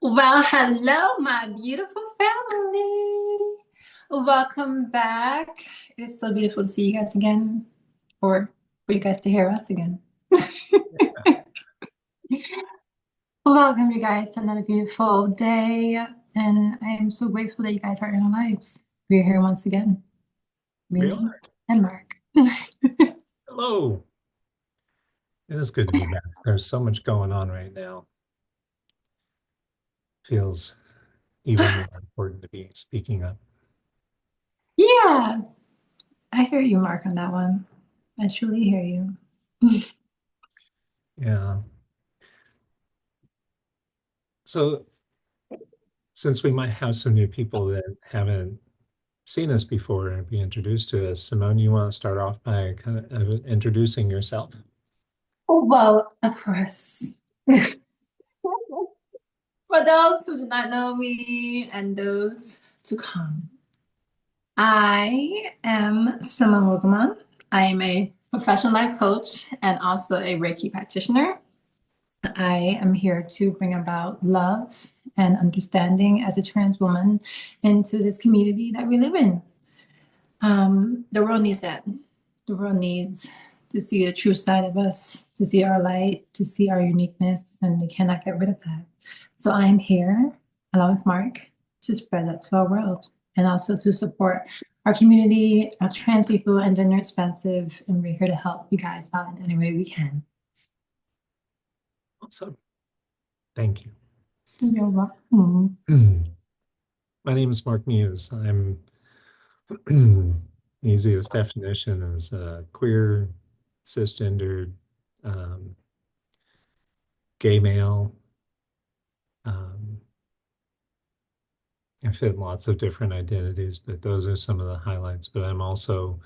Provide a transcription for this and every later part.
Well, hello, my beautiful family. Welcome back. It is so beautiful to see you guys again, or for you guys to hear us again. Welcome, you guys, to another beautiful day. And I am so grateful that you guys are in our lives. We're here once again, We me are. and Mark. Hello. It is good to be back. There's so much going on right now. Feels even more important to be speaking up. Yeah, I hear you, Mark, on that one. I truly hear you. Yeah. So since we might have some new people that haven't seen us before and be introduced to us, Simone, you want to start off by kind of introducing yourself? Oh, well, of course. For those who do not know me and those to come, I am Simone Rosamond. I am a professional life coach and also a Reiki practitioner. I am here to bring about love and understanding as a trans woman into this community that we live in. The world needs that. The world needs to see the true side of us, to see our light, to see our uniqueness, and they cannot get rid of that. So I'm here, along with Mark, to spread that to our world and also to support our community of trans people and gender expansive. And we're here to help you guys out in any way we can. Awesome. Thank you. You're welcome. My name is Mark Muse. I'm easiest definition is queer, cisgendered, um, gay male. Um, I fit lots of different identities, but those are some of the highlights. But I'm also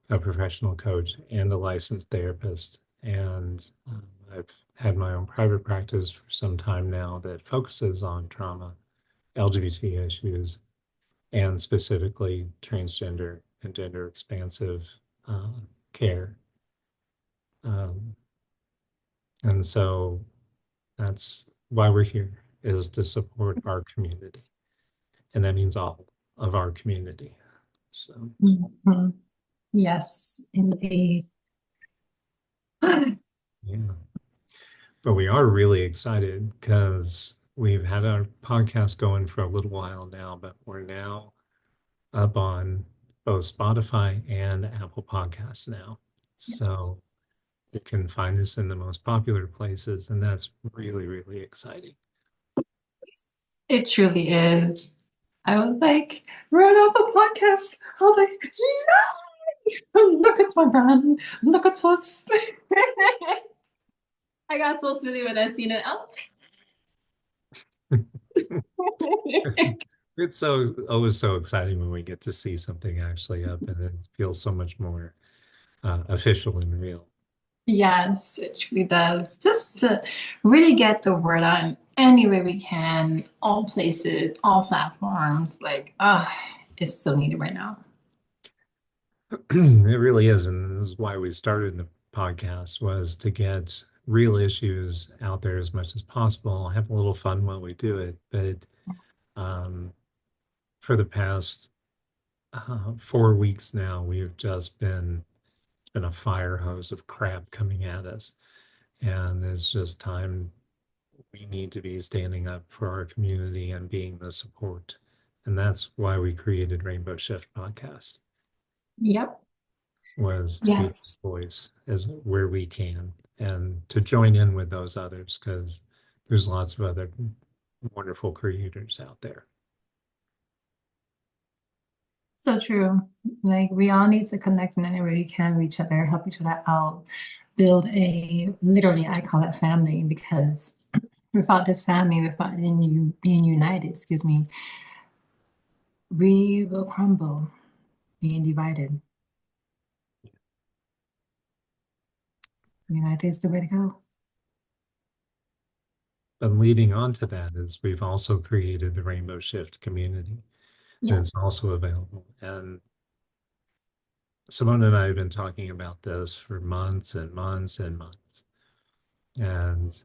a professional coach and a licensed therapist. And I've had my own private practice for some time now that focuses on trauma, LGBT issues, and specifically transgender and gender expansive uh, care. Um, and so that's why we're here, is to support our community. And that means all of our community. So, Mhm. Yes, indeed. yeah. But we are really excited because we've had our podcast going for a little while now, but we're now up on both Spotify and Apple Podcasts now. Yes, So you can find us in the most popular places, and that's really, really exciting. it truly is. I was like, wrote up a podcast. I was like, yeah, look at my brand. Look at us. I got so silly when I seen it. I was like, It's so always so exciting when we get to see something actually up, and it feels so much more official and real. yes, it truly does. Just to really get the word out in any way we can, all places, all platforms. Like, it's so needed right now. It really is, and this is why we started the podcast, was to get real issues out there as much as possible, have a little fun while we do it. But um, for the past 4 weeks now, we've just been it's been a fire hose of crap coming at us, and it's just time we need to be standing up for our community and being the support, and that's why we created Rainbow Shift Podcast. Yep. Was to be the Yes. voice as where we can and to join in with those others because there's lots of other wonderful creators out there. So true. Like we all need to connect in any way we can with each other, help each other out, build a literally I call it family because without this family, without in you being united, excuse me, we will crumble, being divided. United is the way to go. But leading on to that is we've also created the Rainbow Shift community Yeah. that's also available. And Simone and I have been talking about this for months and months and months. And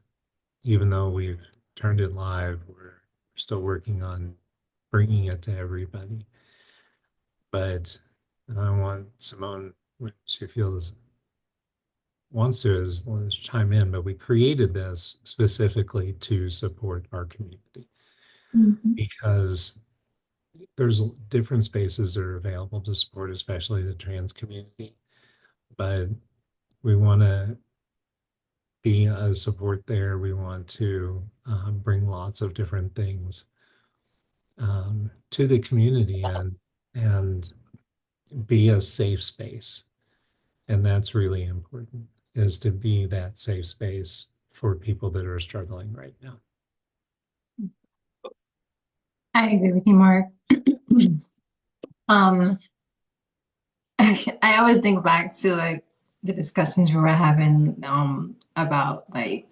even though we've turned it live, we're We're still working on bringing it to everybody. But I want Simone, when she feels wants to, is chime in. But we created this specifically to support our community Mhm. because there's different spaces that are available to support, especially the trans community. But we want to be a support there. We want to bring lots of different things to the community and be a safe space. And that's really important, is to be that safe space for people that are struggling right now. I agree with you, Mark. um, I always think back to like the discussions we were having about like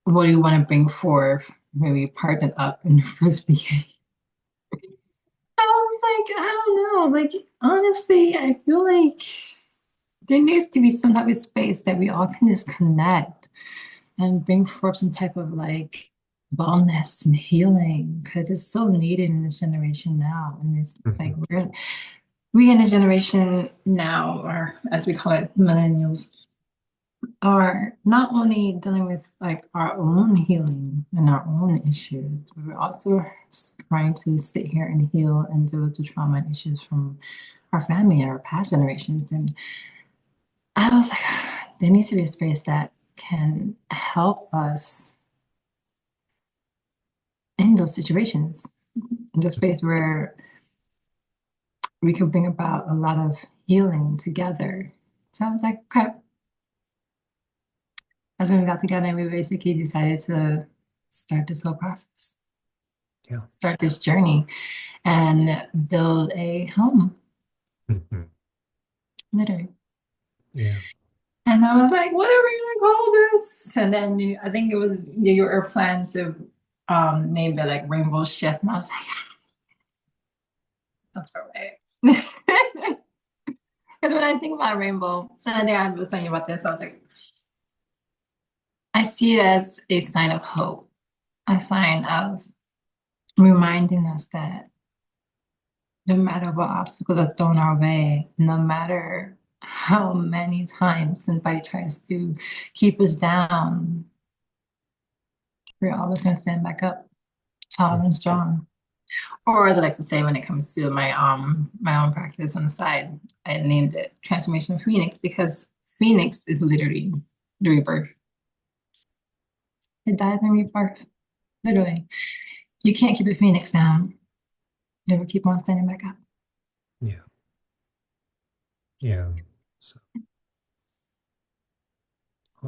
what do you want to bring forth when we partnered up in the first beginning. I was like, I don't know. Like honestly, I feel like there needs to be some type of space that we all can just connect and bring forth some type of like wellness and healing because it's so needed in this generation now. And it's like Mhm. we in the generation now, or as we call it, millennials, are not only dealing with like our own healing and our own issues, but we're also trying to sit here and heal and deal with the trauma and issues from our family and our past generations. And I was like, there needs to be a space that can help us in those situations, in the space where we could bring about a lot of healing together. So I was like, okay. That's when we got together and we basically decided to start this whole process, Yeah. start this journey and build a home, Mhm. literally. Yeah. And I was like, what are we gonna call this? And then I think it was your plan to name it like Rainbow Chef. And I was like, that's right. Because when I think about rainbow, and I think I was saying about this, I was like, I see it as a sign of hope, a sign of reminding us that no matter what obstacles are thrown our way, no matter how many times somebody tries to keep us down, we're always going to stand back up, tall and strong. Or as I like to say, when it comes to my own practice on the side, I named it Transformation Phoenix because Phoenix is literally the rebirth. It dies and rebirth, literally. You can't keep a phoenix down. Never keep on standing back up. Yeah. Yeah. So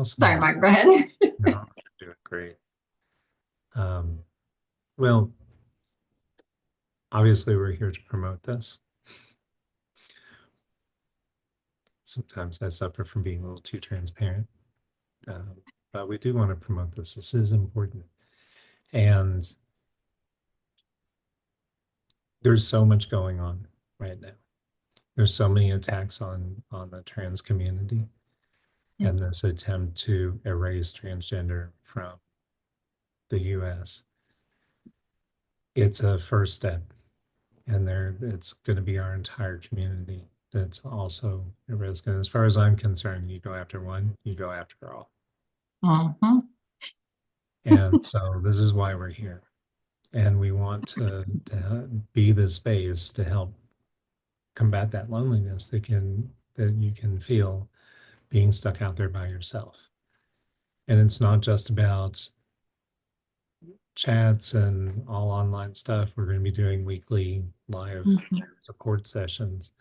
Sorry, awesome. Mark, go ahead. No, you're doing great. Um, well, obviously, we're here to promote this. Sometimes I suffer from being a little too transparent, but we do want to promote this. This is important. And there's so much going on right now. There's so many attacks on the trans community Yeah. and this attempt to erase transgender from the US. It's a first step, and there it's going to be our entire community that's also at risk. And as far as I'm concerned, you go after one, you go after all. Uh-huh. And so this is why we're here. And we want to be the space to help combat that loneliness that you can feel being stuck out there by yourself. And it's not just about chats and all online stuff. We're going to be doing weekly live Mhm. support sessions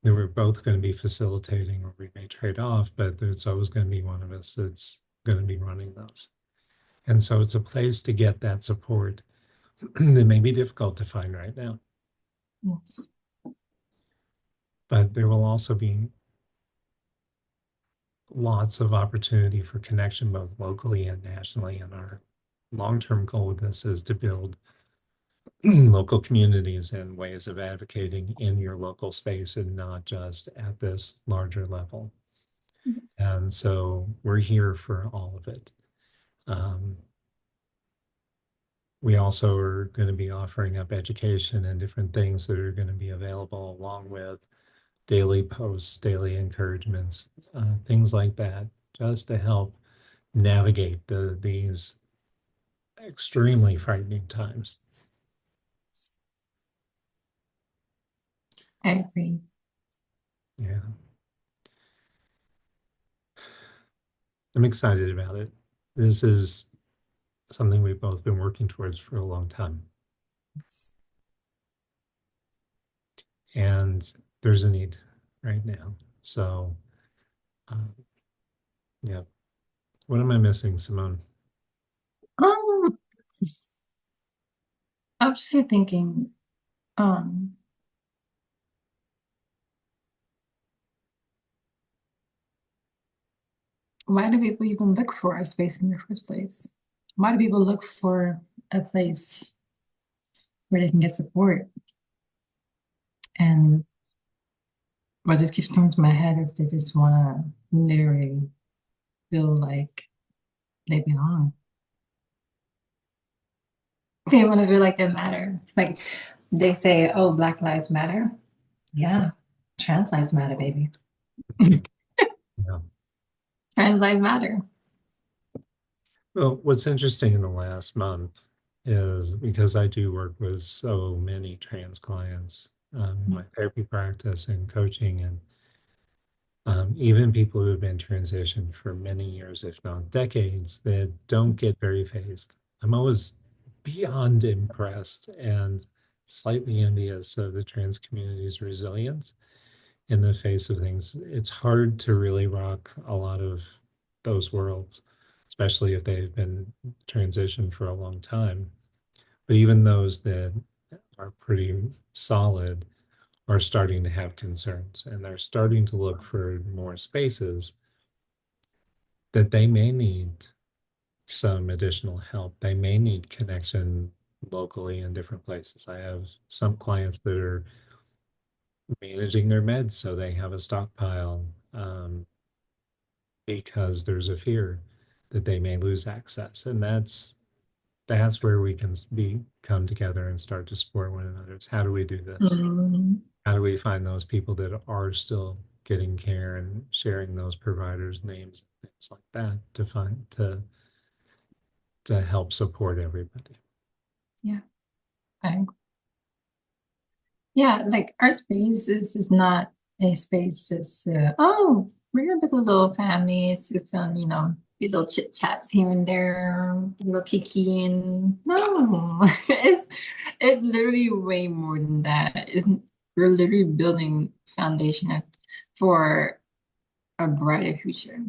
that we're both going to be facilitating, or we may trade off, but it's always going to be one of us that's going to be running those. And so it's a place to get that support that may be difficult to find right now. Yes. But there will also be lots of opportunity for connection, both locally and nationally. And our long-term goal with this is to build local communities and ways of advocating in your local space and not just at this larger level. And so we're here for all of it. Um, we also are going to be offering up education and different things that are going to be available along with daily posts, daily encouragements, things like that, just to help navigate these extremely frightening times. I agree. Yeah, I'm excited about it. This is something we've both been working towards for a long time. And there's a need right now. So, um, yeah. What am I missing, Simone? Um, I was just thinking, um, why do people even look for a space in the first place? Why do people look for a place where they can get support? And what just keeps coming to my head is they just want to literally feel like they belong. They want to feel like they matter. Like they say, oh, Black Lives Matter. Yeah. Trans lives matter, baby. Yeah. Trans lives matter. Well, what's interesting in the last month is because I do work with so many trans clients in my therapy practice and coaching, and even people who have been transitioned for many years, if not decades, that don't get very phased. I'm always beyond impressed and slightly envious of the trans community's resilience in the face of things. It's hard to really rock a lot of those worlds, especially if they've been transitioned for a long time. But even those that are pretty solid are starting to have concerns, and they're starting to look for more spaces that they may need some additional help. They may need connection locally in different places. I have some clients that are managing their meds so they have a stockpile, because there's a fear that they may lose access. And that's where we can be come together and start to support one another. It's how do we do this? Mm, How do we find those people that are still getting care and sharing those providers' names and things like that to find to help support everybody. yeah. I Yeah, like our space is not a space just oh, we're gonna be a little family. It's just on, be little chit chats here and there, a little kiki and no. It's literally way more than that. We're literally building foundation for a brighter future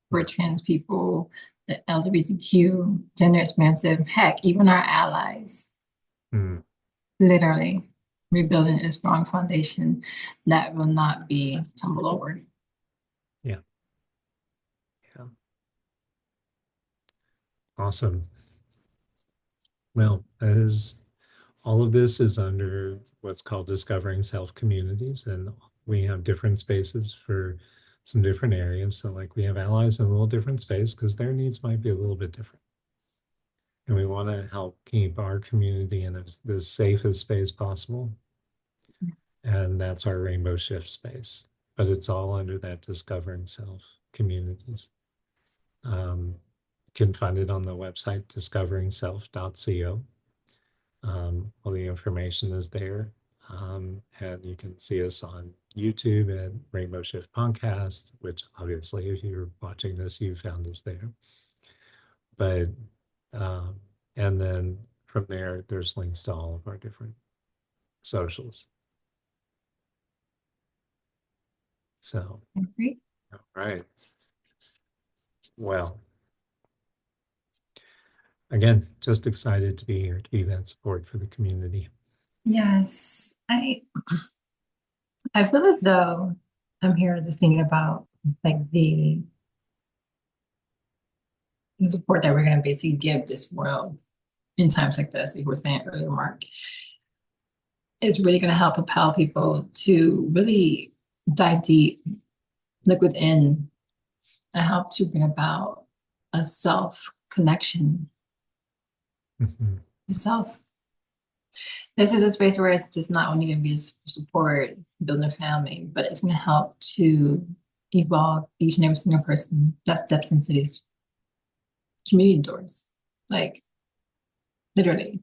for Yeah. trans people, the LGBTQ, gender expansive, heck, even our allies. Mm, Literally rebuilding a strong foundation that will not be tumbled over. yeah. Yeah. Awesome. Well, as all of this is under what's called Discovering Self Communities, and we have different spaces for some different areas. So, like, we have allies in a little different space because their needs might be a little bit different. And we want to help keep our community in the safest space possible. And that's our Rainbow Shift space. But it's all under that Discovering Self Communities. You can find it on the website discoveringself.co. All the information is there. And you can see us on YouTube at Rainbow Shift Podcast, which obviously, if you're watching this, you found us there. But, um, and then from there, there's links to all of our different socials. So, Agree? all right. Well, again, just excited to be here to be that support for the community. Yes, I feel as though I'm here just thinking about like the support that we're going to basically give this world in times like this. Like we were saying earlier, Mark, it's really going to help propel people to really dive deep, look within, and help to bring about a self connection Mhm. yourself. This is a space where it's just not only going to be support, building a family, but it's going to help to evolve each and every single person that steps into these community doors. Like, literally.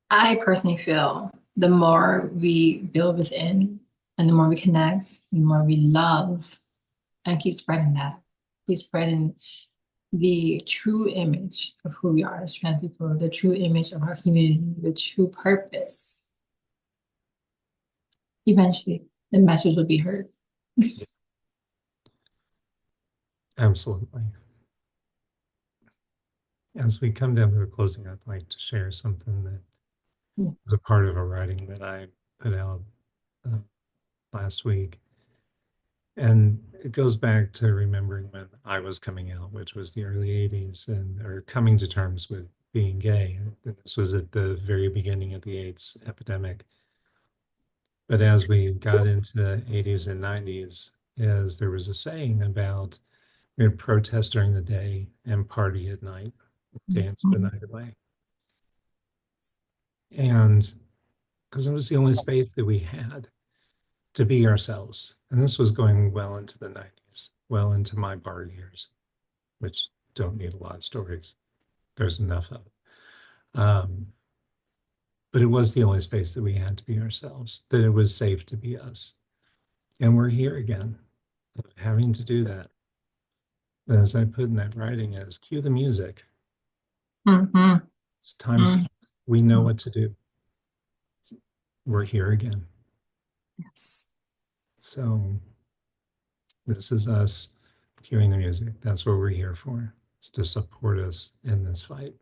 I personally feel the more we build within and the more we connect, the more we love and keep spreading that. Keep spreading the true image of who we are as trans people, the true image of our community, the true purpose. Eventually, the message will be heard. Absolutely. As we come down to a closing, I'd like to share something that Yeah. was a part of a writing that I put out uh, last week. And it goes back to remembering when I was coming out, which was the early 80s, and or coming to terms with being gay. And this was at the very beginning of the AIDS epidemic. But as we got into the 80s and 90s, as there was a saying about we'd protest during the day and party at night, dance the Mhm. night away. And because it was the only space that we had to be ourselves. And this was going well into the 90s, well into my bar years, which don't need a lot of stories. There's enough of it. But it was the only space that we had to be ourselves, that it was safe to be us. And we're here again, having to do that. As I put in that writing, as cue the music. Mhm. It's time to, Mhm. we know what to do. We're here again. Yes. So this is us cueing the music. That's what we're here for. It's to support us in this fight.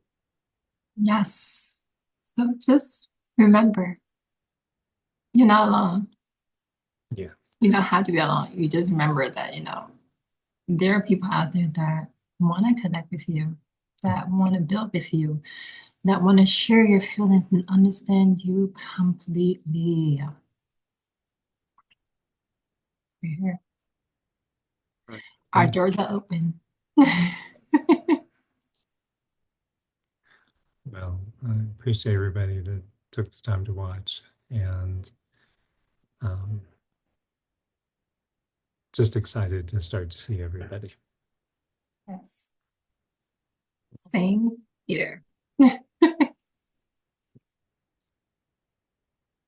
Yes. So just remember, you're not alone. Yeah. You don't have to be alone. You just remember that, there are people out there that want to connect with you, that want to build with you, that want to share your feelings and understand you completely. We're here. Right. Our Thank you. doors are open. Well, I appreciate everybody that took the time to watch and um, just excited to start to see everybody. Yes. Same here.